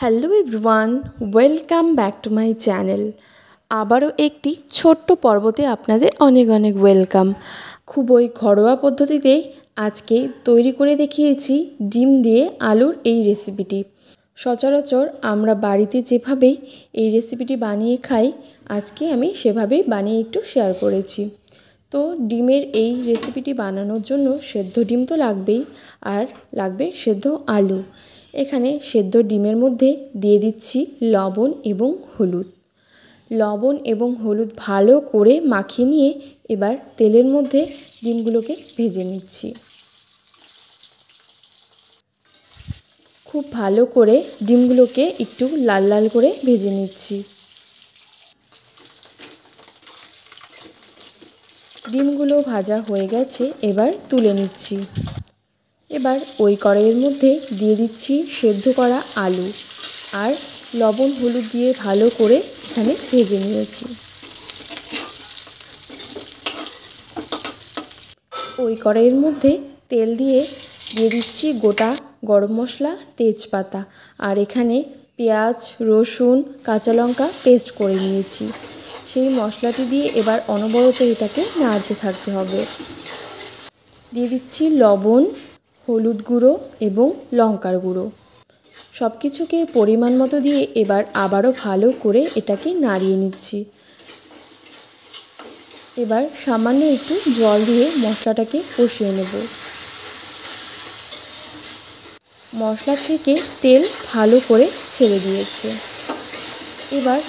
Hello everyone, welcome back to my channel. আবারও একটি ছোট্ট পর্বতে আপনাদের অনেক অনেক ওয়েলকাম। খুবই ঘরোয়া পদ্ধতিতেই আজকে তৈরি করে দেখিয়েছি ডিম দিয়ে আলুর এই রেসিপিটি। সচরাচর আমরা বাড়িতে যেভাবেই এই রেসিপিটি বানিয়ে খাই, আজকে আমি সেভাবেই বানিয়ে একটু শেয়ার করেছি। তো ডিমের এই রেসিপিটি বানানোর জন্য সেদ্ধ ডিম তো লাগবেই, আর লাগবে সেদ্ধ আলু। এখানে সেদ্ধ ডিমের মধ্যে দিয়ে দিচ্ছি লবণ এবং হলুদ। লবণ এবং হলুদ ভালো করে মাখিয়ে নিয়ে এবার তেলের মধ্যে ডিমগুলোকে ভেজে নিচ্ছি। খুব ভালো করে ডিমগুলোকে একটু লাল লাল করে ভেজে নিচ্ছি। ডিমগুলো ভাজা হয়ে গেছে, এবার তুলে নিচ্ছি। এবার ওই কড়াইয়ের মধ্যে দিয়ে দিচ্ছি সেদ্ধ করা আলু, আর লবণ হলুদ দিয়ে ভালো করে এখানে ভেজে নিয়েছি। ওই কড়াইয়ের মধ্যে তেল দিয়ে দিচ্ছি গোটা গরম মশলা, তেজপাতা, আর এখানে পেঁয়াজ, রসুন, কাঁচা লঙ্কা পেস্ট করে নিয়েছি। সেই মশলাটি দিয়ে এবার অনবরত এটাকে নাড়তে থাকতে হবে। দিয়ে দিচ্ছি লবণ, হলুদ গুঁড়ো এবং লঙ্কার গুঁড়ো। সব কিছুকে পরিমাণ মতো দিয়ে এবার আবারও ভালো করে এটাকে নাড়িয়ে নিচ্ছি। এবার সামান্য একটু জল দিয়ে মশলাটাকে কষিয়ে নেব। মশলা থেকে তেল ভালো করে ছেড়ে দিয়েছে। এবার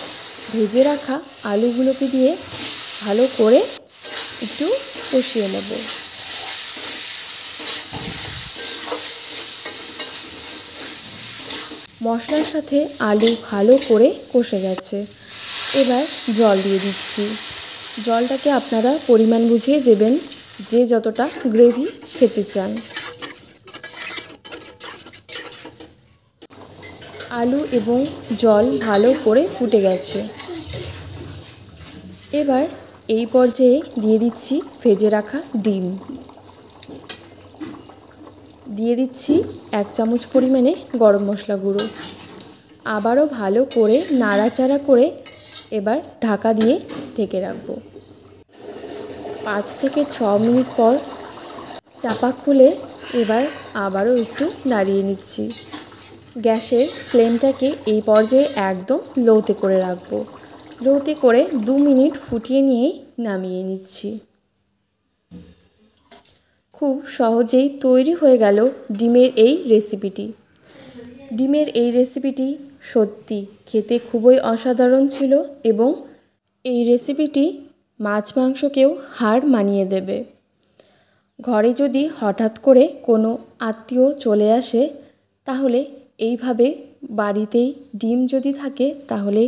ভেজে রাখা আলুগুলোকে দিয়ে ভালো করে একটু কষিয়ে নেব। মশলার সাথে আলু ভালো করে কষে গেছে, এবার জল দিয়ে দিচ্ছি। জলটাকে আপনারা পরিমাণ বুঝিয়ে দেবেন, যে যতটা গ্রেভি খেতে চান। আলু এবং জল ভালো করে ফুটে গেছে। এবার এই পর্যায়ে দিয়ে দিচ্ছি ভেজে রাখা ডিম। দিয়ে দিচ্ছি 1 চামচ পরিমাণে গরম মশলা গুঁড়ো। আবারও ভালো করে নাড়াচাড়া করে এবার ঢাকা দিয়ে ঢেকে রাখব। 5 থেকে 6 মিনিট পর চাপা খুলে এবার আবারও একটু নাড়িয়ে নিচ্ছি। গ্যাসের ফ্লেমটাকে এই পর্যায়ে একদম লোতে করে রাখবো। লোতে করে 2 মিনিট ফুটিয়ে নিয়েই নামিয়ে নিচ্ছি। খুব সহজেই তৈরি হয়ে গেল ডিমের এই রেসিপিটি। ডিমের এই রেসিপিটি সত্যি খেতে খুবই অসাধারণ ছিল, এবং এই রেসিপিটি মাছ মাংসকেও হার মানিয়ে দেবে। ঘরে যদি হঠাৎ করে কোনো আত্মীয় চলে আসে, তাহলে এইভাবে বাড়িতেই ডিম যদি থাকে, তাহলে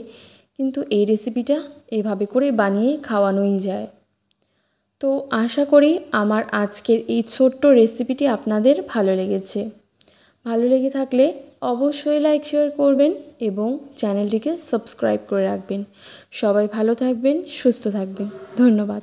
কিন্তু এই রেসিপিটা এভাবে করে বানিয়ে খাওয়ানোই যায়। তো আশা করি আমার আজকের এই ছোট্ট রেসিপিটি আপনাদের ভালো লেগেছে। ভালো লেগে থাকলে অবশ্যই লাইক শেয়ার করবেন এবং চ্যানেলটিকে সাবস্ক্রাইব করে রাখবেন। সবাই ভালো থাকবেন, সুস্থ থাকবেন। ধন্যবাদ।